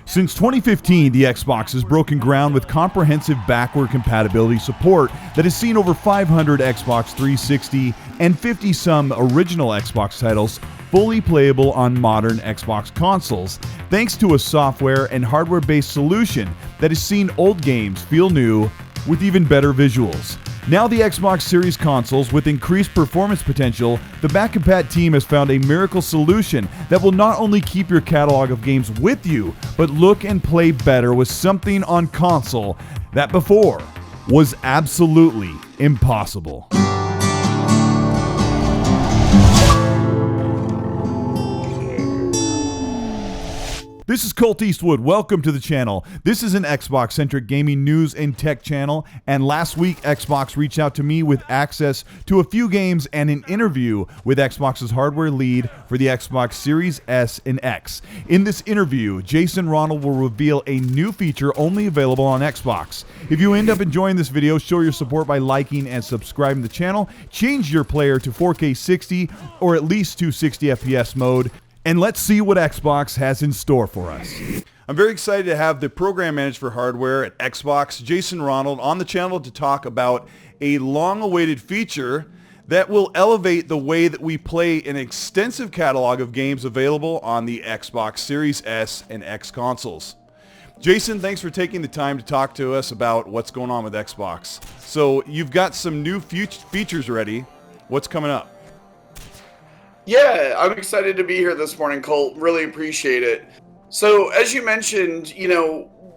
Since 2015, the Xbox has broken ground with comprehensive backward compatibility support that has seen over 500 Xbox 360 and 50-some original Xbox titles fully playable on modern Xbox consoles, thanks to a software and hardware-based solution that has seen old games feel new with even better visuals. Now the Xbox Series consoles with increased performance potential, the Backcompat team has found a miracle solution that will not only keep your catalog of games with you, but look and play better with something on console that before was absolutely impossible. This is Colt Eastwood. Welcome to the channel. This is an Xbox-centric gaming news and tech channel, and last week Xbox reached out to me with access to a few games and an interview with Xbox's hardware lead for the Xbox Series S and X. In this interview, Jason Ronald will reveal a new feature only available on Xbox. If you end up enjoying this video, show your support by liking and subscribing to the channel, change your player to 4K 60 or at least 260 FPS mode, and let's see what Xbox has in store for us. I'm very excited to have the program manager for hardware at Xbox, Jason Ronald, on the channel to talk about a long-awaited feature that will elevate the way that we play an extensive catalog of games available on the Xbox Series S and X consoles. Jason, thanks for taking the time to talk to us about what's going on with Xbox. So you've got some new features ready. What's coming up? Yeah, I'm excited to be here this morning, Colt. Really appreciate it. So, as you mentioned,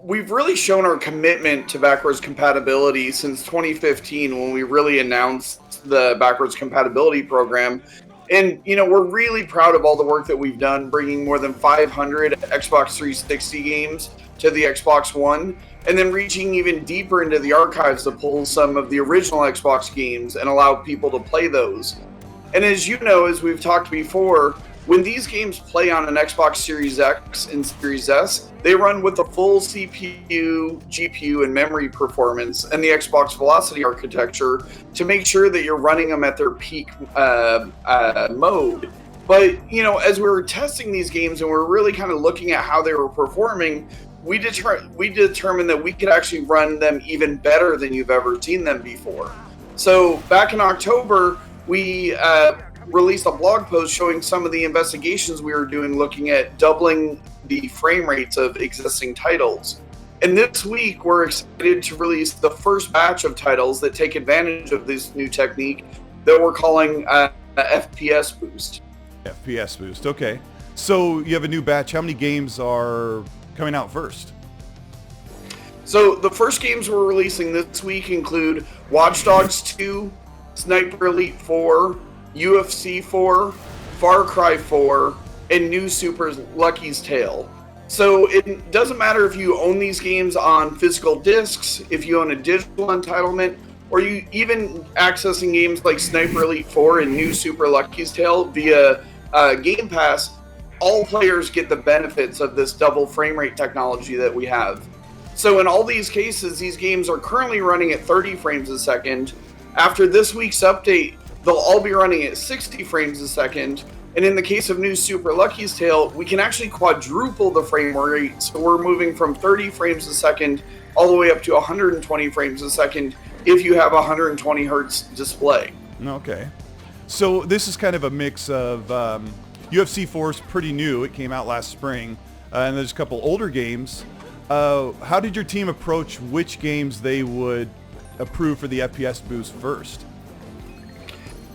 we've really shown our commitment to backwards compatibility since 2015 when we really announced the backwards compatibility program. And, we're really proud of all the work that we've done, bringing more than 500 Xbox 360 games to the Xbox One, and then reaching even deeper into the archives to pull some of the original Xbox games and allow people to play those. And as you know, as we've talked before, when these games play on an Xbox Series X and Series S, they run with the full CPU, GPU, and memory performance and the Xbox Velocity architecture to make sure that you're running them at their peak mode. But, as we were testing these games and we're really kind of looking at how they were performing, we determined that we could actually run them even better than you've ever seen them before. So back in October, we released a blog post showing some of the investigations we were doing, looking at doubling the frame rates of existing titles. And this week, we're excited to release the first batch of titles that take advantage of this new technique that we're calling FPS Boost. FPS Boost, okay. So you have a new batch. How many games are coming out first? So the first games we're releasing this week include Watch Dogs 2, Sniper Elite 4, UFC 4, Far Cry 4, and New Super Lucky's Tale. So it doesn't matter if you own these games on physical discs, if you own a digital entitlement, or you even accessing games like Sniper Elite 4 and New Super Lucky's Tale via Game Pass, all players get the benefits of this double frame rate technology that we have. So in all these cases, these games are currently running at 30 frames a second. After this week's update, they'll all be running at 60 frames a second. And in the case of New Super Lucky's Tale, we can actually quadruple the frame rate. So we're moving from 30 frames a second all the way up to 120 frames a second if you have a 120 hertz display. Okay. So this is kind of a mix of UFC 4 is pretty new. It came out last spring. And there's a couple older games. How did your team approach which games they would approve for the FPS boost first?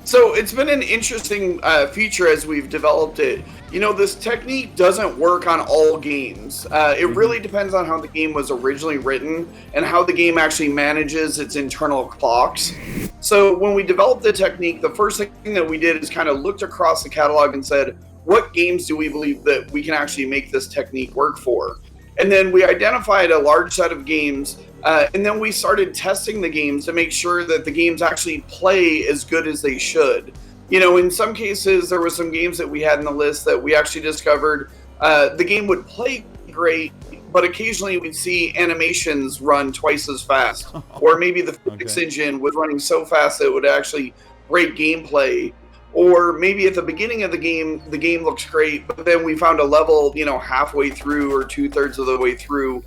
So it's been an interesting feature as we've developed it. This technique doesn't work on all games. It really depends on how the game was originally written and how the game actually manages its internal clocks. So when we developed the technique, the first thing that we did is kind of looked across the catalog and said, what games do we believe that we can actually make this technique work for? And then we identified a large set of games, and then we started testing the games to make sure that the games actually play as good as they should. In some cases, there were some games that we had in the list that we actually discovered the game would play great, but occasionally we'd see animations run twice as fast, or maybe the physics engine was running so fast that it would actually break gameplay. or maybe at the beginning of the game looks great, but then we found a level, halfway through or 2/3 of the way through.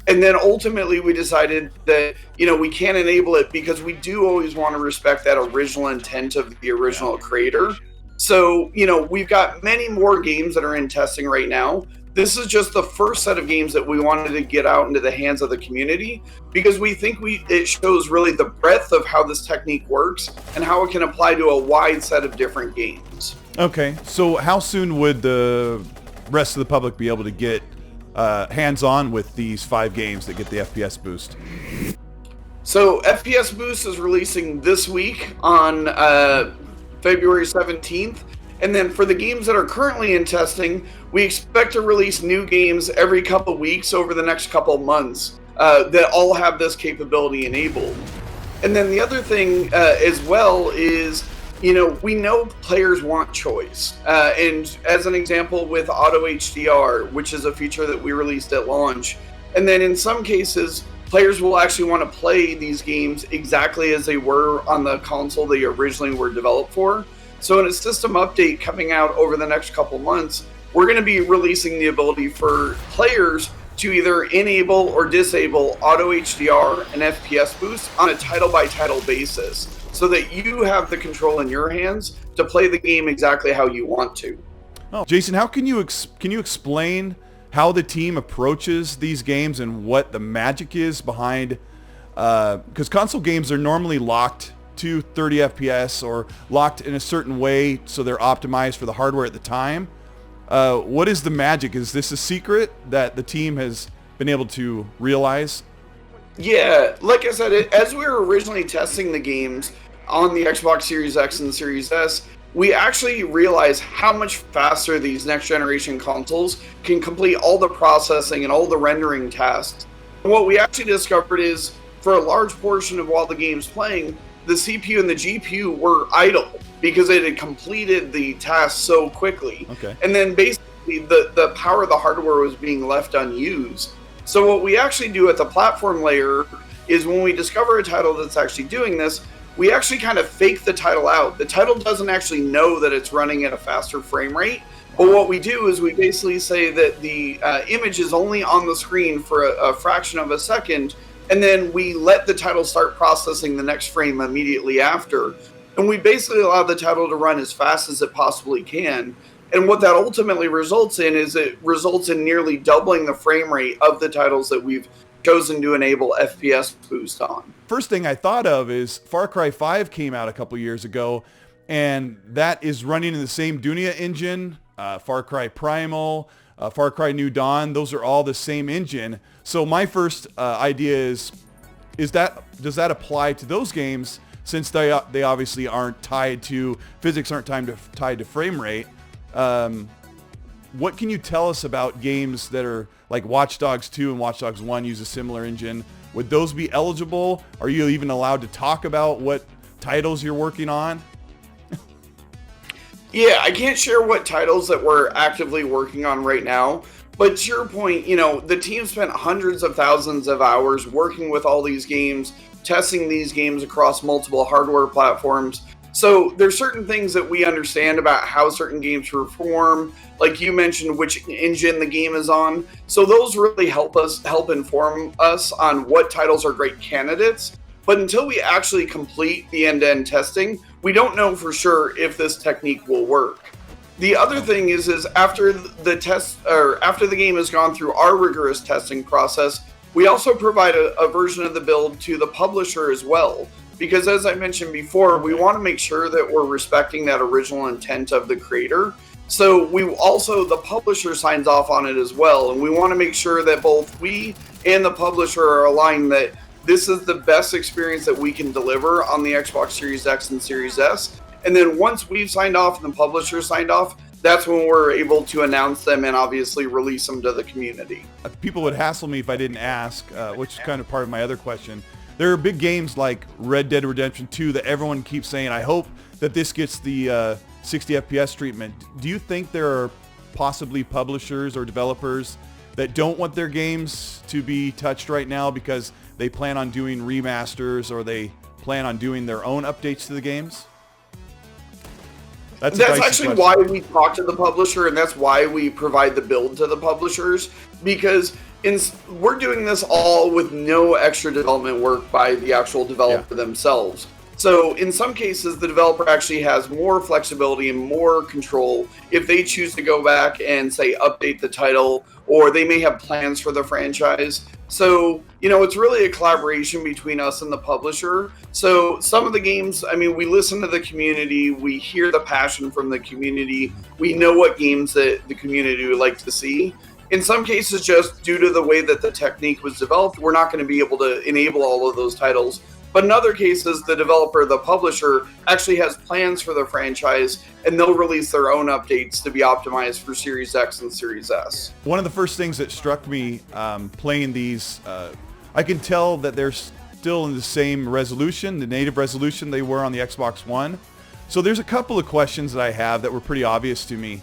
And then ultimately we decided that, we can't enable it because we do always want to respect that original intent of the original creator. So, we've got many more games that are in testing right now. This is just the first set of games that we wanted to get out into the hands of the community because we think it shows really the breadth of how this technique works and how it can apply to a wide set of different games. Okay, so how soon would the rest of the public be able to get hands-on with these 5 games that get the FPS boost? So FPS Boost is releasing this week on February 17th. And then for the games that are currently in testing, we expect to release new games every couple weeks over the next couple months that all have this capability enabled. And then the other thing as well is, we know players want choice. And as an example with Auto HDR, which is a feature that we released at launch. And then in some cases, players will actually want to play these games exactly as they were on the console they originally were developed for. So in a system update coming out over the next couple months, we're going to be releasing the ability for players to either enable or disable Auto HDR and FPS Boost on a title-by-title basis so that you have the control in your hands to play the game exactly how you want to. Oh, Jason, how can you explain how the team approaches these games and what the magic is behind, because console games are normally locked to 30 FPS or locked in a certain way so they're optimized for the hardware at the time. What is the magic? Is this a secret that the team has been able to realize? Yeah, like I said, as we were originally testing the games on the Xbox Series X and Series S, we actually realized how much faster these next generation consoles can complete all the processing and all the rendering tasks. And what we actually discovered is, for a large portion of while the game's playing, the CPU and the GPU were idle because it had completed the task so quickly. Okay. And then basically the power of the hardware was being left unused. So what we actually do at the platform layer is when we discover a title that's actually doing this, we actually kind of fake the title out. The title doesn't actually know that it's running at a faster frame rate. But what we do is we basically say that the image is only on the screen for a fraction of a second, and then we let the title start processing the next frame immediately after. And we basically allow the title to run as fast as it possibly can. And what that ultimately results in is it results in nearly doubling the frame rate of the titles that we've chosen to enable FPS Boost on. First thing I thought of is Far Cry 5 came out a couple years ago, and that is running in the same Dunia engine. Far Cry Primal, Far Cry New Dawn, those are all the same engine. So my first idea is does that apply to those games, since they obviously aren't tied to physics, aren't tied to frame rate? What can you tell us about games that are like Watch Dogs 2 and Watch Dogs 1 use a similar engine? Would those be eligible? Are you even allowed to talk about what titles you're working on? Yeah, I can't share what titles that we're actively working on right now. But to your point, the team spent hundreds of thousands of hours working with all these games, testing these games across multiple hardware platforms. So there's certain things that we understand about how certain games perform, like you mentioned, which engine the game is on. So those really help inform us on what titles are great candidates. But until we actually complete the end-to-end testing, we don't know for sure if this technique will work. The other thing is after the game has gone through our rigorous testing process, we also provide a version of the build to the publisher as well. Because as I mentioned before, we want to make sure that we're respecting that original intent of the creator. So the publisher signs off on it as well. And we want to make sure that both we and the publisher are aligned that this is the best experience that we can deliver on the Xbox Series X and Series S. And then once we've signed off and the publisher signed off, that's when we're able to announce them and obviously release them to the community. People would hassle me if I didn't ask, which is kind of part of my other question. There are big games like Red Dead Redemption 2 that everyone keeps saying, I hope that this gets the 60 FPS treatment. Do you think there are possibly publishers or developers that don't want their games to be touched right now because they plan on doing remasters or they plan on doing their own updates to the games? That's actually why we talk to the publisher, and that's why we provide the build to the publishers, because we're doing this all with no extra development work by the actual developer themselves. So in some cases, the developer actually has more flexibility and more control if they choose to go back and, say, update the title, or they may have plans for the franchise. So, it's really a collaboration between us and the publisher. So some of the games, we listen to the community, we hear the passion from the community, we know what games that the community would like to see. In some cases, just due to the way that the technique was developed, we're not going to be able to enable all of those titles. But in other cases, the developer, the publisher, actually has plans for the franchise, and they'll release their own updates to be optimized for Series X and Series S. One of the first things that struck me playing these, I can tell that they're still in the same resolution, the native resolution they were on the Xbox One. So there's a couple of questions that I have that were pretty obvious to me.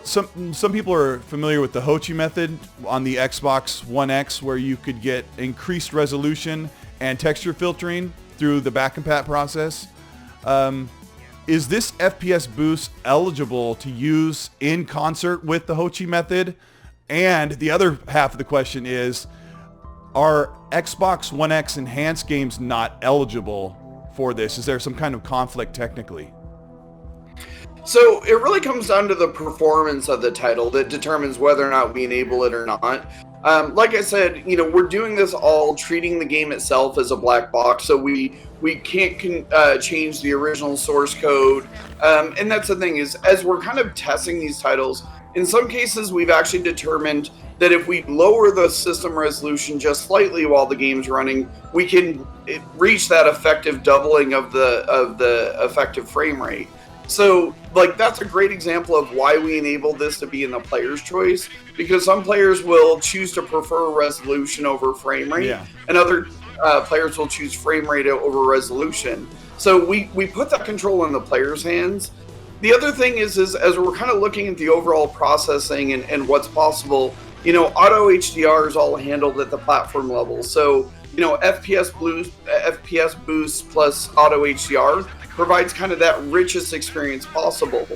Some people are familiar with the Hochi method on the Xbox One X, where you could get increased resolution and texture filtering through the back compat process. Is this FPS boost eligible to use in concert with the Hochi method? And the other half of the question is, are Xbox One X enhanced games not eligible for this? Is there some kind of conflict technically? So it really comes down to the performance of the title that determines whether or not we enable it or not. Like I said, we're doing this all treating the game itself as a black box, so we can't change the original source code. And that's the thing, is as we're kind of testing these titles, in some cases we've actually determined that if we lower the system resolution just slightly while the game's running, we can reach that effective doubling of the effective frame rate. So, that's a great example of why we enable this to be in the player's choice, because some players will choose to prefer resolution over frame rate, and other players will choose frame rate over resolution. So we put that control in the player's hands. The other thing is as we're kind of looking at the overall processing and what's possible, auto HDR is all handled at the platform level. So, FPS boost plus auto HDR provides kind of that richest experience possible.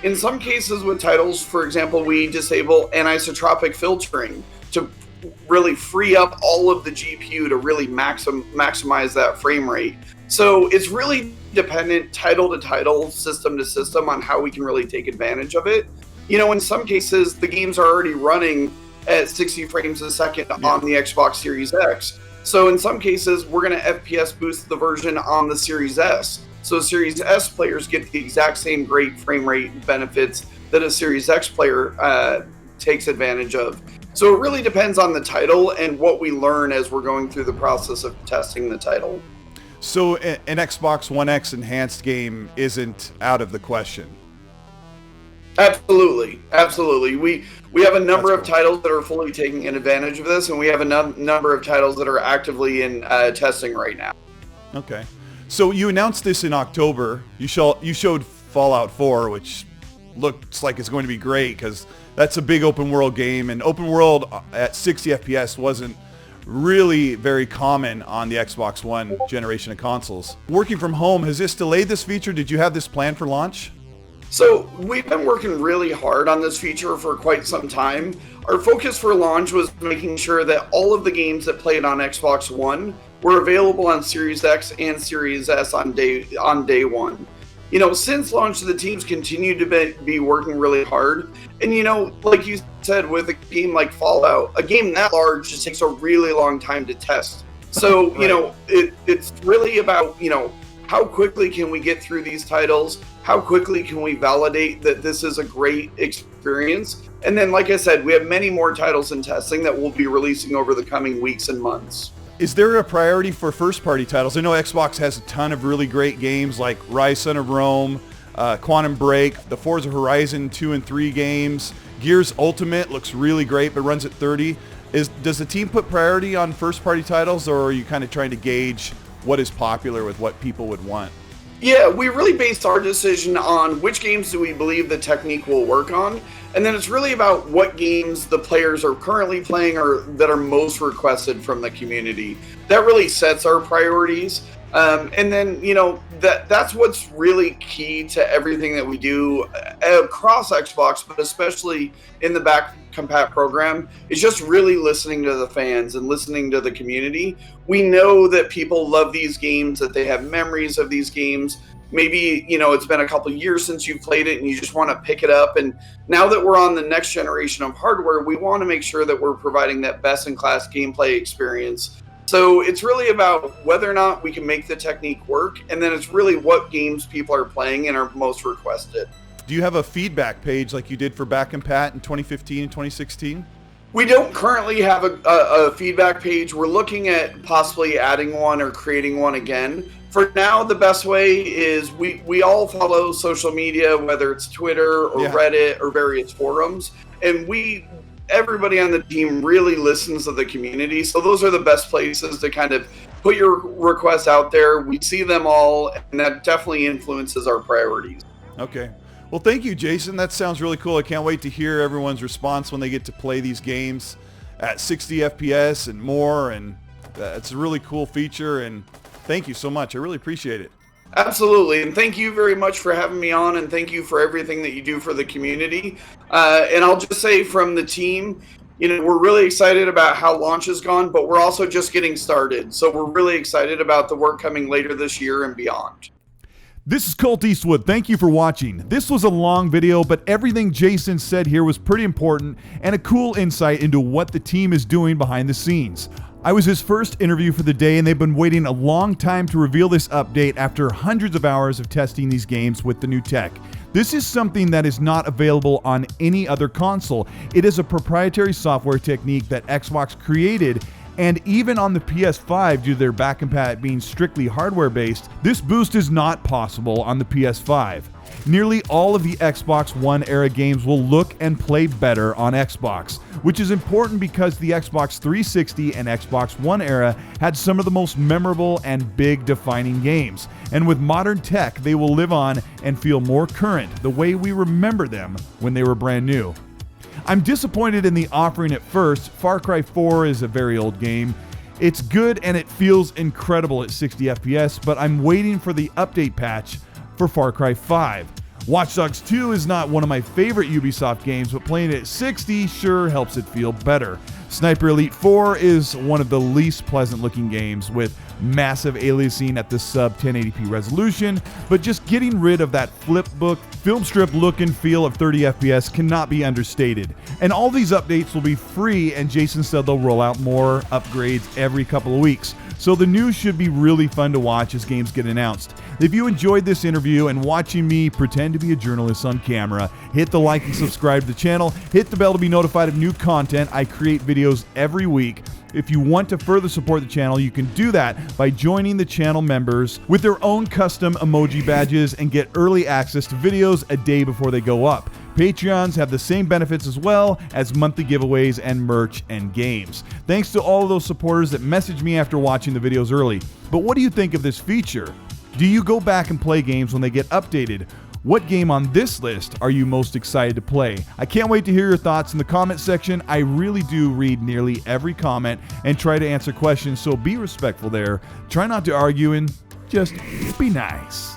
In some cases with titles, for example, we disable anisotropic filtering to really free up all of the GPU to really maximize that frame rate. So it's really dependent title to title, system to system on how we can really take advantage of it. In some cases, the games are already running at 60 frames a second on the Xbox Series X. So in some cases, we're going to FPS boost the version on the Series S. So Series S players get the exact same great frame rate benefits that a Series X player takes advantage of. So it really depends on the title and what we learn as we're going through the process of testing the title. So an Xbox One X enhanced game isn't out of the question? Absolutely. We have a number of titles that are fully taking advantage of this, and we have a number of titles that are actively in testing right now. Okay. So you announced this in October. You showed Fallout 4, which looks like it's going to be great because that's a big open world game, and open world at 60 FPS wasn't really very common on the Xbox One generation of consoles. Working from home, has this delayed this feature? Did you have this planned for launch? So we've been working really hard on this feature for quite some time. Our focus for launch was making sure that all of the games that played on Xbox One were available on Series X and Series S on day one. Since launch, the teams continue to be working really hard. And, like you said, with a game like Fallout, a game that large just takes a really long time to test. So, right. It's really about, how quickly can we get through these titles? How quickly can we validate that this is a great experience? And then, like I said, we have many more titles in testing that we'll be releasing over the coming weeks and months. Is there a priority for first-party titles? I know Xbox has a ton of really great games like Rise Son of Rome, Quantum Break, the Forza Horizon 2 and 3 games. Gears Ultimate looks really great but runs at 30. Does the team put priority on first-party titles, or are you kind of trying to gauge what is popular with what people would want? Yeah, we really based our decision on which games do we believe the technique will work on, and then it's really about what games the players are currently playing or that are most requested from the community. That really sets our priorities. And then, that's what's really key to everything that we do across Xbox, but especially in the back compat program, is just really listening to the fans and listening to the community. We know that people love these games, that they have memories of these games. Maybe, it's been a couple of years since you've played it and you just want to pick it up. And now that we're on the next generation of hardware, we want to make sure that we're providing that best-in-class gameplay experience. So it's really about whether or not we can make the technique work, and then it's really what games people are playing and are most requested. Do you have a feedback page like you did for Back and Pat in 2015 and 2016? We don't currently have a feedback page. We're looking at possibly adding one or creating one again. For now, the best way is we all follow social media, whether it's Twitter or Reddit or various forums, and everybody on the team really listens to the community. So those are the best places to kind of put your requests out there. We see them all, and that definitely influences our priorities. Okay. Well, thank you, Jason. That sounds really cool. I can't wait to hear everyone's response when they get to play these games at 60 FPS and more. And it's a really cool feature. And thank you so much. I really appreciate it. Absolutely. And thank you very much for having me on, and thank you for everything that you do for the community. And I'll just say from the team, we're really excited about how launch has gone, but we're also just getting started. So we're really excited about the work coming later this year and beyond. This is Colt Eastwood. Thank you for watching. This was a long video, but everything Jason said here was pretty important and a cool insight into what the team is doing behind the scenes. I was his first interview for the day, and they've been waiting a long time to reveal this update after hundreds of hours of testing these games with the new tech. This is something that is not available on any other console. It is a proprietary software technique that Xbox created, and even on the PS5, due to their back compat being strictly hardware based, this boost is not possible on the PS5. Nearly all of the Xbox One era games will look and play better on Xbox, which is important because the Xbox 360 and Xbox One era had some of the most memorable and big defining games, and with modern tech they will live on and feel more current the way we remember them when they were brand new. I'm disappointed in the offering at first. Far Cry 4 is a very old game. It's good and it feels incredible at 60 FPS, but I'm waiting for the update patch for Far Cry 5. Watch Dogs 2 is not one of my favorite Ubisoft games, but playing it at 60 sure helps it feel better. Sniper Elite 4 is one of the least pleasant looking games, with massive aliasing at the sub 1080p resolution, but just getting rid of that flip book, film strip look and feel of 30 FPS cannot be understated. And all these updates will be free, and Jason said they'll roll out more upgrades every couple of weeks. So the news should be really fun to watch as games get announced. If you enjoyed this interview and watching me pretend to be a journalist on camera, hit the like and subscribe to the channel, hit the bell to be notified of new content. I create videos every week. If you want to further support the channel, you can do that by joining the channel members with their own custom emoji badges and get early access to videos a day before they go up. Patreons have the same benefits as well as monthly giveaways and merch and games. Thanks to all of those supporters that message me after watching the videos early. But what do you think of this feature? Do you go back and play games when they get updated? What game on this list are you most excited to play? I can't wait to hear your thoughts in the comment section. I really do read nearly every comment and try to answer questions, so be respectful there. Try not to argue and just be nice.